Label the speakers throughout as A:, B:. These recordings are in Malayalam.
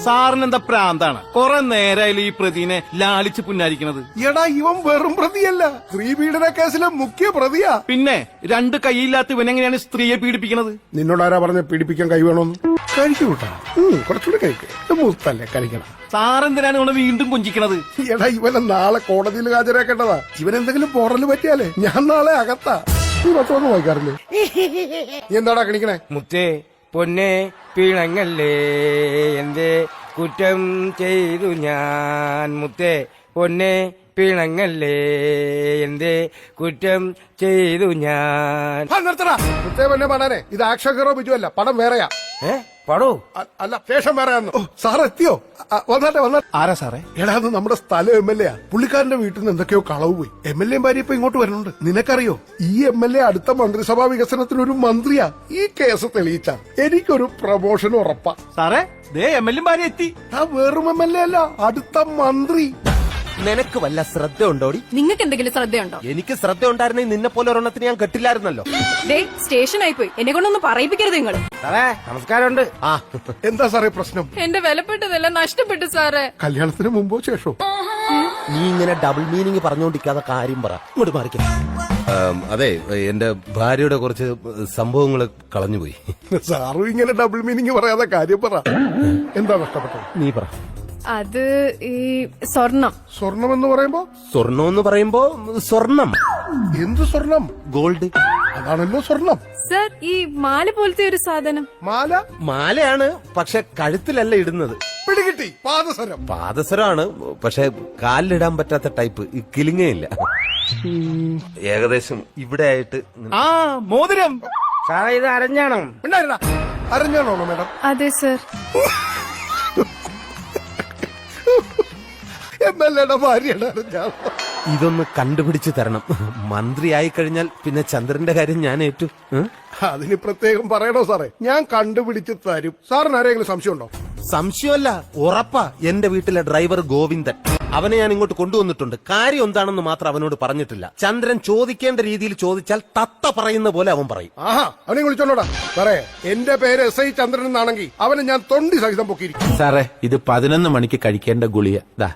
A: സാറിന് എന്താ പ്രാന്താണ്? കുറെ നേരായാലും ഈ പ്രതിനെ ലാളിച്ച് പുന്നാരിക്കണത്.
B: എടാ ഇവൻ വെറും പ്രതിയല്ല, സ്ത്രീ പീഡന കേസിലെ മുഖ്യ പ്രതിയാ.
A: പിന്നെ രണ്ട് കൈയില്ലാത്ത ഇവനെങ്ങനെയാണ് സ്ത്രീയെ പീഡിപ്പിക്കണത്?
B: നിന്നോടാരാ പറഞ്ഞ പീഡിപ്പിക്കാൻ കൈ വേണമെന്ന്? കഴിക്കൂട്ടാ, കുറച്ചുകൂടി കഴിക്കുക, മൂത്തല്ലേ കഴിക്കണം.
A: സാറെന്തിനാണ് ഇവിടെ വീണ്ടും കൊഞ്ചിക്കണത്?
B: എടാ ഇവനെ നാളെ കോടതിയിൽ ഹാജരാക്കേണ്ടതാ. ഇവനെന്തെങ്കിലും പോറല് പറ്റിയാലേ ഞാൻ നാളെ അകത്താ. നീ പത്രമൊന്നും വായിക്കാറില്ലേ? നീ എന്താടാ കണിക്കണേ?
C: മുത്തേ പൊന്നെ പിണങ്ങല്ലേ, എന്റെ കുറ്റം ചെയ്തു ഞാൻ. മുത്തേ പൊന്നെ പിണങ്ങല്ലേ, എന്റെ കുറ്റം ചെയ്തു ഞാൻ.
B: നിർത്തടാ മുത്തേ പൊന്നെ പാടാനെ. ഇത് ആക്ഷൻ ഹീറോ ബിജു അല്ല, പടം വേറെയാ.
C: പാടോ?
B: അല്ല, ശേഷം വേറെയാന്ന്. സാർ എത്തിയോ? വന്നാട്ടെ വന്നാട്ടെ.
A: ആരാ സാറേ?
B: എടാ അത് നമ്മുടെ സ്ഥലം MLA. പുള്ളിക്കാരന്റെ വീട്ടിൽ നിന്ന് എന്തൊക്കെയോ കളവ് പോയി. MLA ഭാര്യ ഇപ്പൊ ഇങ്ങോട്ട് വരുന്നുണ്ട്. നിനക്കറിയോ, ഈ MLA അടുത്ത മന്ത്രിസഭാ വികസനത്തിനൊരു മന്ത്രിയാ. ഈ കേസ് തെളിയിച്ച എനിക്കൊരു പ്രമോഷൻ ഉറപ്പാ.
A: സാറേ ദേ MLA ഭാര്യ എത്തി.
B: ആ വെറും MLA അല്ല, അടുത്ത മന്ത്രി.
D: നിനക്ക് വല്ല ശ്രദ്ധ ഉണ്ടോടി?
E: നിങ്ങൾക്ക് എന്തെങ്കിലും ശ്രദ്ധയുണ്ടോ?
D: എനിക്ക് ശ്രദ്ധ ഉണ്ടായിരുന്നെങ്കിൽ നിന്നെ പോലെ ഒരെണ്ണത്തിന് ഞാൻ കെട്ടില്ലായിരുന്നല്ലോ.
E: സ്റ്റേഷനായി പോയി, എന്നെ കൊണ്ടൊന്നും പറയിപ്പിക്കരുത് നിങ്ങൾ.
C: സാറേ നമസ്കാരമുണ്ട്.
B: എന്താ സാറേ പ്രശ്നം?
E: എന്റെ വിലപ്പെട്ടതെല്ലാം നഷ്ടപ്പെട്ടു സാറേ.
B: കല്യാണത്തിന് മുമ്പോ ശേഷോ?
D: നീ ഇങ്ങനെ ഡബിൾ മീനിങ് പറഞ്ഞുകൊണ്ടിരിക്കാതെ കാര്യം പറ. ഇങ്ങോട്ട് മാറിക്ക. അതെ, എന്റെ ഭാര്യയുടെ കുറച്ച് സംഭവങ്ങൾ കളഞ്ഞുപോയി.
B: സാറും ഇങ്ങനെ ഡബിൾ മീനിങ് പറയാതെ കാര്യം പറ. എന്താ നഷ്ടപ്പെട്ടത്?
D: നീ പറ.
E: അത് ഈ സ്വർണം.
B: സ്വർണം എന്ന് പറയുമ്പോ?
D: സ്വർണം എന്ന് പറയുമ്പോ സ്വർണം.
B: എന്ത് സ്വർണം?
D: ഗോൾഡ്.
B: അതാണല്ലോ സ്വർണം.
E: സർ, ഈ മാല പോലത്തെ ഒരു സാധനം.
B: മാല?
D: മാലയാണ്, പക്ഷെ കഴുത്തിലല്ല ഇടുന്നത്.
B: പിടികിട്ടി, പാദസരം.
D: പാദസരമാണ്, പക്ഷെ കാലിലിടാൻ പറ്റാത്ത ടൈപ്പ്. കിലിങ്ങയില്ല. ഏകദേശം ഇവിടെ ആയിട്ട്.
A: ആ മോതിരം.
C: സാറേ ഇത് അരഞ്ഞാണോ?
B: അറിഞ്ഞാണോ മേഡം?
E: അതെ സർ.
B: MLA ഭാര്യയുടെ അറിഞ്ഞാണോ?
D: ഇതൊന്ന് കണ്ടുപിടിച്ച് തരണം. മന്ത്രിയായി കഴിഞ്ഞാൽ പിന്നെ ചന്ദ്രന്റെ കാര്യം ഞാൻ ഏറ്റു.
B: അതിന് പ്രത്യേകം പറയണോ സാറേ? ഞാൻ കണ്ടുപിടിച്ച് തരും. സാറിന് ആരെങ്കിലും സംശയമുണ്ടോ?
D: സംശയമല്ല, ഉറപ്പാ. എന്റെ വീട്ടിലെ ഡ്രൈവർ ഗോവിന്ദൻ, അവനെ ഞാൻ ഇങ്ങോട്ട് കൊണ്ടുവന്നിട്ടുണ്ട്. കാര്യം എന്താണെന്ന് മാത്രം അവനോട് പറഞ്ഞിട്ടില്ല. ചന്ദ്രൻ ചോദിക്കേണ്ട രീതിയിൽ ചോദിച്ചാൽ തത്ത പറയുന്ന പോലെ അവൻ പറയും.
B: ആഹാ, അവനെ വിളിച്ചോണ്ടോടാ. സാറേ എന്റെ പേര് SI ചന്ദ്രൻ എന്നാണെങ്കിൽ അവനെ ഞാൻ തൊണ്ടി സഹിതം പൊക്കിയിരിക്കും.
F: സാറേ ഇത് 11 മണിക്ക് കഴിക്കേണ്ട ഗുളിയ. ദാ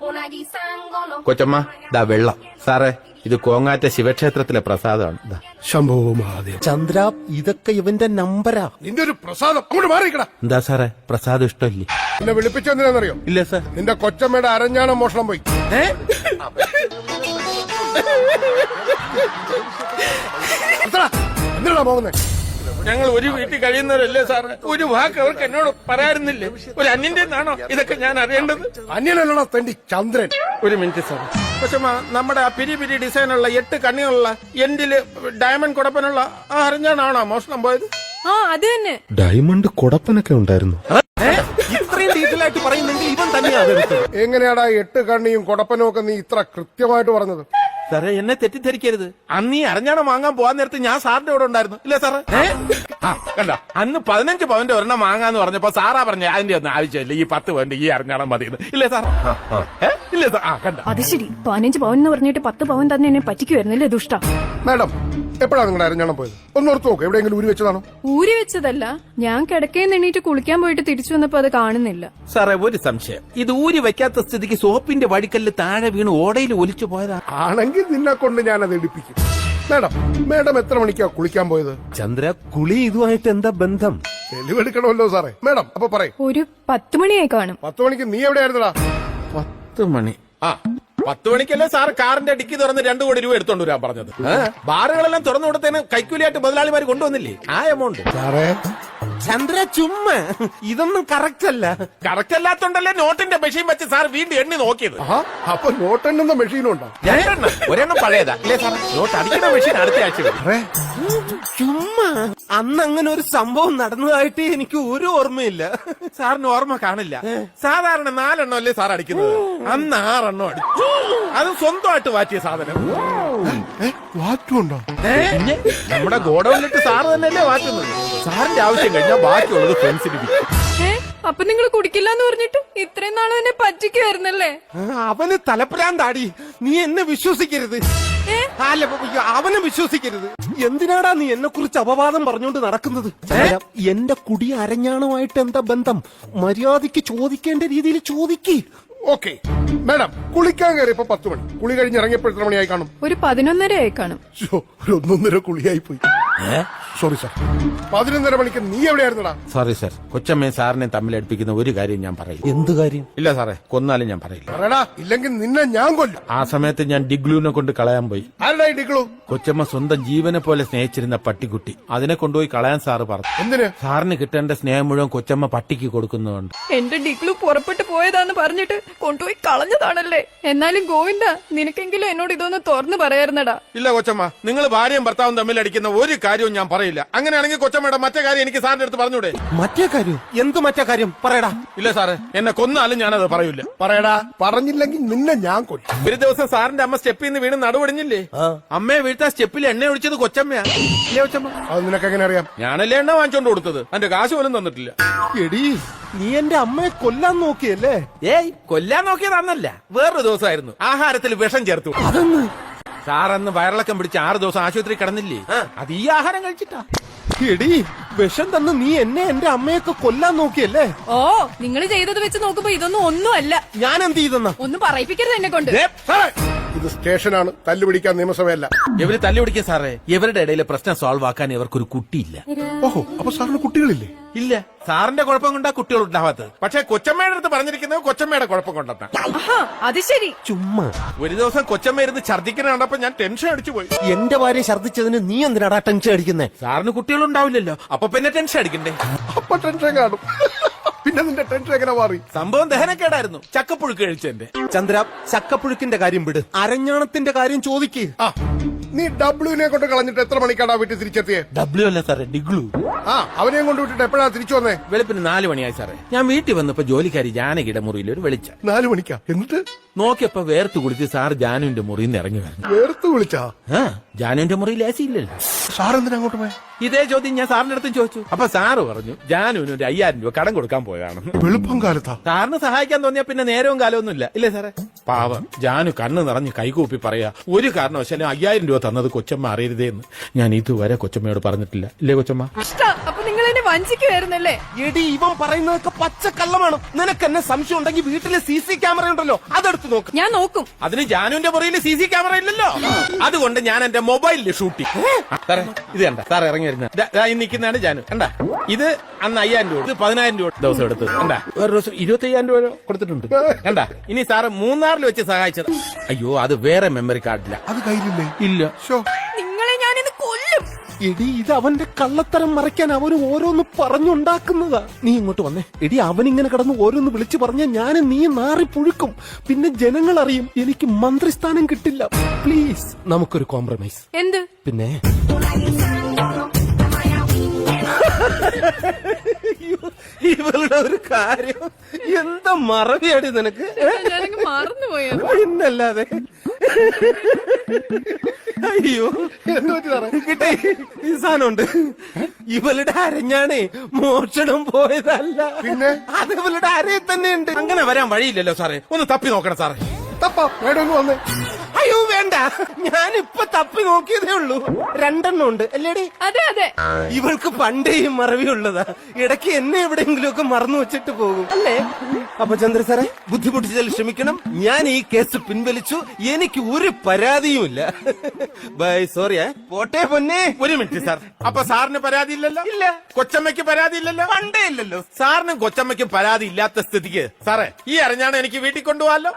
F: കൊച്ചമ്മ, ദാ വെള്ളം. സാറേ ഇത് കോങ്ങാറ്റ ശിവക്ഷേത്രത്തിലെ പ്രസാദമാണ്.
B: ശംഭോ മഹാദേവ.
D: ചന്ദ്ര, ഇതൊക്കെ ഇവന്റെ നമ്പരാ.
B: നിന്റെ ഒരു പ്രസാദം അങ്ങോട്ട് മാറിക്കടാ.
D: എന്താ സാറേ, പ്രസാദം ഇഷ്ടമില്ലേ?
B: എന്നെ വിളിപ്പിച്ചെന്തിനാന്നറിയോ?
D: ഇല്ല സാർ.
B: നിന്റെ കൊച്ചമ്മയുടെ അരഞ്ഞാണം മോഷണം പോയി. എന്തിനാ പോകുന്നേ?
G: ഞങ്ങൾ ഒരു വീട്ടിൽ കഴിയുന്നവരല്ലേ സാറ്? ഒരു വാക്ക് അവർക്ക് എന്നോട് പറയാറുന്നില്ലേ? ഒരു അന്യന്റെ ആണോ ഇതൊക്കെ ഞാൻ അറിയേണ്ടത്?
B: അന്യനല്ലോ തെണ്ടി ചന്ദ്രൻ.
G: ഒരു മിനിറ്റ് സാർ. പക്ഷെ നമ്മുടെ ആ പിരി പിരി ഡിസൈനുള്ള 8 കണ്ണികളുള്ള എൻഡില് ഡയമണ്ട് കുടപ്പനുള്ള ആ അറിഞ്ഞാണോ മോഷണം പോയത്?
E: ആ അത് തന്നെ.
F: ഡയമണ്ട് കൊടപ്പനൊക്കെ ഉണ്ടായിരുന്നു.
D: ഇത്രയും ഡീറ്റെയിൽ ആയിട്ട് പറയുന്നെങ്കിൽ ഇവൻ തന്നെയാണ്.
B: എങ്ങനെയാടാ 8 കണ്ണിയും കൊടപ്പനും ഒക്കെ നീ ഇത്ര കൃത്യമായിട്ട് പറഞ്ഞത്?
G: സാറേ എന്നെ തെറ്റിദ്ധരിക്കരുത്. അന്ന് ഈ അറിഞ്ഞാണം വാങ്ങാൻ പോകാൻ നേരത്ത് ഞാൻ സാറിന്റെ കൂടെ ഉണ്ടായിരുന്നു, ഇല്ലേ സാറേ? കണ്ട, അന്ന് 15 പവന്റെ ഒരെണ്ണം വാങ്ങാന്ന് പറഞ്ഞപ്പോ സാറാ പറഞ്ഞ അതിന്റെ ഒന്നും ആവശ്യമില്ല, ഈ 10 പവന്റെ ഈ അറിഞ്ഞാണം മതി, ഇല്ലേ സാർ? ഇല്ലേ സാർ? കണ്ട,
E: അത് ശരി. 15 പവൻ എന്ന് പറഞ്ഞിട്ട് 10 പവൻ തന്നെ എന്നെ പറ്റിക്കുവായിരുന്നല്ലേ ദുഷ്ട.
B: മാഡം എപ്പോഴാണ് നിങ്ങളുടെ അരഞ്ഞാണം പോയത്? ഒന്നോർത്ത് നോക്ക്, എവിടെയെങ്കിലും ഊരി വെച്ചതാണോ?
E: ഊരി വെച്ചതല്ല, ഞാൻ കിടക്കയിൽ എണീറ്റ് കുളിക്കാൻ പോയിട്ട് തിരിച്ചു വന്നപ്പോ അത് കാണുന്നില്ല.
F: സാറേ ഒരു സംശയം, ഇത് ഊരി വെക്കാത്ത സ്ഥിതിക്ക് സോപ്പിന്റെ വഴിക്കല്ല് താഴെ വീണ് ഓടയിൽ ഒലിച്ചു പോയതാ.
B: ആണെങ്കിൽ നിന്നെ കൊണ്ട് ഞാനത് എടുപ്പിക്കും. മേഡം എത്ര മണിക്കാ കുളിക്കാൻ പോയത്?
D: ചന്ദ്ര, കുളി ഇതുമായിട്ട് എന്താ ബന്ധം?
B: തെളിവെടുക്കണമല്ലോ സാറേ. മേഡം അപ്പൊ പറയും.
E: ഒരു 10 മണിയായി കാണും.
B: 10 മണിക്ക് നീ എവിടെയായിരുന്നടാ?
F: 10 മണി.
G: 10 മണിക്കല്ലേ സാർ കാറിന്റെ ഡിക്കി തുറന്ന് 2 കോടി രൂപ എടുത്തോണ്ട് വരാൻ പറഞ്ഞത്? ബാറുകളെല്ലാം തുറന്നു കൊടുത്തതിന് കൈക്കൂലിയായിട്ട് മുതലാളിമാർ കൊണ്ടുവന്നില്ലേ ആ എമൗണ്ട്?
B: സാറേ
D: ചന്ദ്ര ചുമ്മാ, ഇതൊന്നും കറക്റ്റ് അല്ല.
G: കറക്റ്റ് അല്ലാത്തോണ്ടല്ലേ നോട്ടിന്റെ മെഷീൻ വെച്ച് സാർ വീണ്ടും എണ്ണി നോക്കിയത്.
B: അപ്പൊ നോട്ടെണ്ണുന്ന മെഷീനും ഉണ്ടോ?
G: 2 എണ്ണം, ഒരെണ്ണം പഴയതാ ഇല്ലേ സാർ? നോട്ട് അടിക്കുന്ന മെഷീൻ അടുത്ത ആഴ്ച വരും.
D: ചുമ്മാ, അന്ന് അങ്ങനെ ഒരു സംഭവം നടന്നതായിട്ട് എനിക്ക് ഒരു ഓർമ്മയില്ല.
G: സാറിന് ഓർമ്മ കാണില്ല. സാധാരണ 4 എണ്ണം അല്ലേ സാർ അടിക്കുന്നത്? അന്ന് 6 എണ്ണം അടിച്ചു. അത് സ്വന്തമായിട്ട് വാറ്റിയ സാധനം.
B: വാറ്റുണ്ടോ?
G: നമ്മുടെ ഗോഡൌണിലിട്ട് സാറ് തന്നെയല്ലേ വാറ്റുന്നത്. സാറിന്റെ ആവശ്യം കഴിഞ്ഞാൽ ബാക്കിയുള്ളത് ഫ്രണ്ട്സിന് വിൽക്കും.
E: അപ്പൊ നിങ്ങൾ കുടിക്കില്ലെന്ന് പറഞ്ഞിട്ട് ഇത്രയും നാളും എന്നെ പറ്റിക്കുവായിരുന്നല്ലേ?
D: അവന് തലപ്രാന്താടി, നീ എന്നെ വിശ്വസിക്കരുത്. അല്ല, അവനെ വിശ്വസിക്കരുത്. എന്തിനാടാ നീ എന്നെ കുറിച്ച് അപവാദം പറഞ്ഞുകൊണ്ട് നടക്കുന്നത്? എന്റെ കുടി അരഞ്ഞാണുമായിട്ട് എന്താ ബന്ധം? മര്യാദയ്ക്ക് ചോദിക്കേണ്ട രീതിയിൽ ചോദിക്ക്.
B: ഓക്കെ മാഡം, കുളിക്കാൻ കയറിയപ്പോ 10 മണി. കുളി കഴിഞ്ഞ് ഇറങ്ങിയപ്പോൾ എത്ര മണിയായി കാണും?
E: ഒരു 11:30 ആയി കാണും.
B: ശ്ശോ, ഒരു 1.5 കുളിയായി പോയി. Sorry sir. 11:30 മണിക്ക് നീ എവിടെയായിരുന്നടാ?
F: സോറി സാർ, കൊച്ചമ്മയും സാറിനെ തമ്മിൽ അടുപ്പിക്കുന്ന ഒരു കാര്യം ഞാൻ പറയില്ല.
D: എന്ത് കാര്യം?
F: ഇല്ല സാറേ, കൊന്നാലും ഞാൻ പറയില്ല.
B: പറയടാ, ഇല്ലെങ്കിൽ നിന്നെ ഞാൻ കൊല്ലും.
F: ആ സമയത്ത് ഞാൻ ഡിഗ്ലൂനെ കൊണ്ട് കളയാൻ പോയി.
B: ആരുടെ ഡിഗ്ലു?
F: കൊച്ചമ്മ സ്വന്തം ജീവനെ പോലെ സ്നേഹിച്ചിരുന്ന പട്ടിക്കുട്ടി. അതിനെ കൊണ്ടുപോയി കളയാൻ സാറ് പറഞ്ഞു.
B: എന്തിന്?
F: സാറിന് കിട്ടേണ്ട സ്നേഹം മുഴുവൻ കൊച്ചമ്മ പട്ടിക്ക് കൊടുക്കുന്നുണ്ട്.
E: എന്റെ ഡിഗ്ലു പുറപ്പെട്ടു പോയതാന്ന് പറഞ്ഞിട്ട് കൊണ്ടുപോയി കളഞ്ഞതാണല്ലേ. എന്നാലും ഗോവിന്ദ, നിനക്കെങ്കിലും എന്നോട് ഇതൊന്ന് തുറന്നു പറയാറുന്നടാ.
G: ഇല്ല കൊച്ചമ്മ, നിങ്ങൾ ഭാര്യയും ഭർത്താവും തമ്മിൽ അടിക്കുന്ന ഒരു കാര്യവും ഞാൻ പറയില്ല. അങ്ങനെയാണെങ്കിൽ കൊച്ചമ്മയുടെ മറ്റേ കാര്യം എനിക്ക് സാറിന്റെ അടുത്ത് പറഞ്ഞൂടെ?
D: മറ്റേ കാര്യം? എന്ത് മറ്റേ കാര്യം? പറയടാ.
G: ഇല്ല സാറേ, എന്നെ കൊന്നാലും ഞാനത് പറയൂല.
B: പറയടാ, പറഞ്ഞില്ലെങ്കിൽ നിന്നെ ഞാൻ കൊല്ലും.
G: ഒരു ദിവസം സാറിന്റെ അമ്മ സ്റ്റെപ്പിൽ നിന്ന് വീണ് നടുവടിഞ്ഞില്ലേ? അമ്മയെ വീഴ്ത്താൻ സ്റ്റെപ്പിൽ എണ്ണ ഒഴിച്ചത് കൊച്ചമ്മയാ. ഇല്ലേ കൊച്ചമ്മ?
B: അത് നിനക്ക് എങ്ങനെ അറിയാം?
G: ഞാനല്ലേ എണ്ണ വാങ്ങിച്ചോണ്ട് കൊടുത്തത്, അതിന്റെ കാശ് പോലും തന്നിട്ടില്ല.
D: എടീ, നീ എന്റെ അമ്മയെ കൊല്ലാൻ നോക്കിയല്ലേ?
G: ഏയ്, കൊല്ലാൻ നോക്കിയതാന്നല്ല, വേറൊരു ദിവസമായിരുന്നു. ആഹാരത്തിൽ വിഷം ചേർത്തു.
D: അതൊന്ന്
G: സാറന്ന് വയറിളക്കം പിടിച്ച് 6 ദിവസം ആശുപത്രി കിടന്നില്ലേ? അത് ഈ ആഹാരം കഴിച്ചിട്ടാ.
D: എടീ, വിഷം തന്ന് നീ എന്നെ എന്റെ അമ്മയൊക്കെ കൊല്ലാൻ നോക്കിയല്ലേ?
E: ഓ, നിങ്ങൾ ചെയ്തത് വെച്ച് നോക്കുമ്പോ ഇതൊന്നും ഒന്നുമല്ല.
D: ഞാൻ എന്ത് ചെയ്തെന്ന?
E: ഒന്നും പറയിപ്പിക്കരുത് എന്നെ കൊണ്ട്.
B: ഇത് സ്റ്റേഷനാണ്, തല്ലുപിടിക്കാൻ നിയമസഭയല്ല.
F: ഇവര് തല്ലുപിടിക്കുക സാറേ. ഇവരുടെ ഇടയിലെ പ്രശ്നം സോൾവ് ആക്കാൻ ഇവർക്കൊരു കുട്ടിയില്ല.
B: ഓഹോ, അപ്പൊ സാറിന് കുട്ടികളില്ലേ?
F: ഇല്ല,
G: സാറിന്റെ കുഴപ്പം കൊണ്ടാ കുട്ടികൾ ഉണ്ടാവാത്തത്. പക്ഷെ കൊച്ചമ്മയുടെ അടുത്ത് പറഞ്ഞിരിക്കുന്നത് കൊച്ചമ്മയുടെ കുഴപ്പം കൊണ്ടാ.
E: ആഹാ, അത് ശരി.
D: ചുമ്മാ.
G: ഒരു ദിവസം കൊച്ചമ്മ ഇരുന്ന് ഛർദ്ദിക്കണ കണ്ടപ്പോ ഞാൻ ടെൻഷൻ അടിച്ചു പോയി.
D: എന്റെ ഭാര്യ ഛർദ്ദിച്ചതിന് നീ എന്തിനാടാ ടെൻഷൻ അടിക്കുന്നേ?
F: സാറിന് കുട്ടികളുണ്ടാവില്ലല്ലോ, അപ്പൊ പിന്നെ ടെൻഷൻ അടിക്കണ്ടേ?
B: അപ്പൊ ടെൻഷൻ കാണും. പിന്നെ നിന്റെ ടെൻഷൻ എങ്ങനെ മാറി?
G: സംഭവം ദഹനക്കേടായിരുന്നു, ചക്കപ്പുഴുക്ക് കഴിച്ചെന്റെ.
D: ചന്ദ്ര, ചക്കപ്പുഴുക്കിന്റെ കാര്യം വിട്, അരഞ്ഞാണത്തിന്റെ കാര്യം ചോദിക്ക്.
B: ആ, നീ ഡബ്ല്യൂനെ കൊണ്ട് കളഞ്ഞിട്ട് എത്ര മണിക്കാടാ വീട്ടിൽ തിരിച്ചെത്തിയേ?
F: ഡബ്ല്യു അല്ല സാറേ, ഡിഗ്ലു.
B: ആ, അവനെയും കൊണ്ട് വിട്ടിട്ട് എപ്പോഴാ തിരിച്ചു വന്നേ?
F: വെളുപ്പിന് 4 മണിയായി സാറേ. ഞാൻ വീട്ടിൽ വന്നപ്പോ ജോലിക്കാരി ജാനകിയുടെ മുറിയിൽ ഒരു വെളിച്ച
B: 4 മണിക്കാ. എന്നിട്ട്
F: നോക്കിയപ്പോ വേർത്ത് കുളിച്ച് സാർ ജാനുവിന്റെ മുറിയിൽ നിന്ന് ഇറങ്ങി വരുന്നു.
B: വേർത്ത് വിളിച്ചാ?
F: ആ, ജാനുവിന്റെ മുറിയിൽ AC ഇല്ലല്ലോ.
B: സാർ എന്തിനാ അങ്ങോട്ട് പോയെ?
F: ഇതേ ചോദ്യം ഞാൻ സാറിന്റെ അടുത്തും ചോദിച്ചു. അപ്പൊ സാറ് പറഞ്ഞു ജാനുവിന് ഒരു 5000 രൂപ കടം കൊടുക്കാൻ പോയതാണ്.
B: വെളുപ്പം കാലത്താ?
F: സാറിന് സഹായിക്കാൻ തോന്നിയാ പിന്നെ നേരവും കാലമൊന്നും ഇല്ല, ഇല്ലേ സാറേ? പാവം ജാനു കണ്ണ് നിറഞ്ഞ് കൈകൂപ്പി പറയാ, ഒരു കാരണവശാലും 5000 രൂപ തന്നത് കൊച്ചമ്മ അറിയരുതേന്ന്. ഞാൻ ഇതുവരെ കൊച്ചമ്മയോട് പറഞ്ഞിട്ടില്ല, ഇല്ലേ കൊച്ചമ്മ?
E: അപ്പൊ നിങ്ങൾ എന്നെ വഞ്ചിക്കുവായിരുന്നല്ലേ?
D: എടി, ഇവൻ പറയുന്നതൊക്കെ പച്ചക്കള്ളമാണ്. നിനക്ക് എന്നെ സംശയം ഉണ്ടെങ്കിൽ വീട്ടിലെ CC ക്യാമറ ഉണ്ടല്ലോ, അതെടുത്ത് നോക്ക്.
E: ഞാൻ നോക്കും.
G: അതിന് ജാനുവിന്റെ മുറിയിൽ CC ക്യാമറ ഇല്ലല്ലോ, അതുകൊണ്ട് ഞാൻ എന്റെ മൊബൈലിൽ ഷൂട്ട് ചെയ്യും. സാറേ, ഇത് കണ്ട സാർ ഇറങ്ങി വരുന്ന നിൽക്കുന്നതാണ് ജാനു. കണ്ട, ഇത് അന്ന് 5000 രൂപ, ഇത് 10000 രൂപ ദിവസം എടുത്തത്. കണ്ട, വേറെ ദിവസം 25000 രൂപ കൊടുത്തിട്ടുണ്ട്. കണ്ട, ഇനി സാറ് മൂന്നാറിൽ വെച്ച് സഹായിച്ചത്. അയ്യോ, അത് വേറെ മെമ്മറി കാർഡില്ല.
B: അത് കയ്യിലില്ലേ?
F: ഇല്ല.
E: നിങ്ങളെ ഞാനിന്ന് കൊല്ലും.
D: എടി, ഇത് അവന്റെ കള്ളത്തരം മറയ്ക്കാൻ അവന് ഓരോന്ന് പറഞ്ഞുണ്ടാക്കുന്നതാ. നീ ഇങ്ങോട്ട് വന്നേ. എടി, അവനിങ്ങനെ കിടന്ന് ഓരോന്ന് വിളിച്ചു പറഞ്ഞ ഞാനും നീ നാറി പുഴുക്കും. പിന്നെ ജനങ്ങൾ അറിയും എനിക്ക് മന്ത്രിസ്ഥാനം കിട്ടില്ല. പ്ലീസ്, നമുക്കൊരു കോംപ്രമൈസ്.
E: എന്ത്?
D: പിന്നെ ഇവളുടെ ഒരു കാര്യം എന്താ മറവിയാടി നിനക്ക്?
E: ഞാനങ്ങ് മറന്നുപോയോ?
D: പിന്നല്ലാതെ. അയ്യോ, കിട്ടേ, ഈ സാധനമുണ്ട്. ഇവളുടെ അരഞ്ഞാണേ മോഷണം പോയതല്ല,
B: പിന്നെ
D: അത് ഇവളുടെ അരയിൽ തന്നെ ഉണ്ട്.
G: അങ്ങനെ വരാൻ വഴിയില്ലല്ലോ സാറേ, ഒന്ന് തപ്പി നോക്കണം സാറേ.
B: തപ്പാ, മേഡം ഒന്ന് വന്നേ.
D: അയ്യോ വേണ്ട, ഞാനിപ്പൊ തപ്പി നോക്കിയതേ ഉള്ളൂ. 2 എണ്ണം ഉണ്ട് അല്ലേടി?
E: അതെ അതെ.
D: ഇവൾക്ക് പണ്ടേ ഈ മറവിയുള്ളതാ. ഇടയ്ക്ക് എന്നെ എവിടെയെങ്കിലും ഒക്കെ മറന്നു വെച്ചിട്ട് പോകും അല്ലേ? അപ്പൊ ചന്ദ്ര സാറേ, ബുദ്ധിമുട്ടിച്ചതിൽ ക്ഷമിക്കണം. ഞാൻ ഈ കേസ് പിൻവലിച്ചു. എനിക്ക് ഒരു പരാതിയുമില്ല. By, sorry. പോട്ടെ പൊന്നെ.
G: ഒരു മിനിറ്റ് സാർ, അപ്പൊ സാറിന് പരാതി ഇല്ലല്ലോ?
D: ഇല്ല.
G: കൊച്ചമ്മയ്ക്ക് പരാതി ഇല്ലല്ലോ?
D: പണ്ടേ ഇല്ലല്ലോ.
G: സാറിനും കൊച്ചമ്മയ്ക്കും പരാതി ഇല്ലാത്ത സ്ഥിതിക്ക് സാറേ, ഈ അറിഞ്ഞാണ് എനിക്ക് വീട്ടിൽ കൊണ്ടുപോകാമല്ലോ.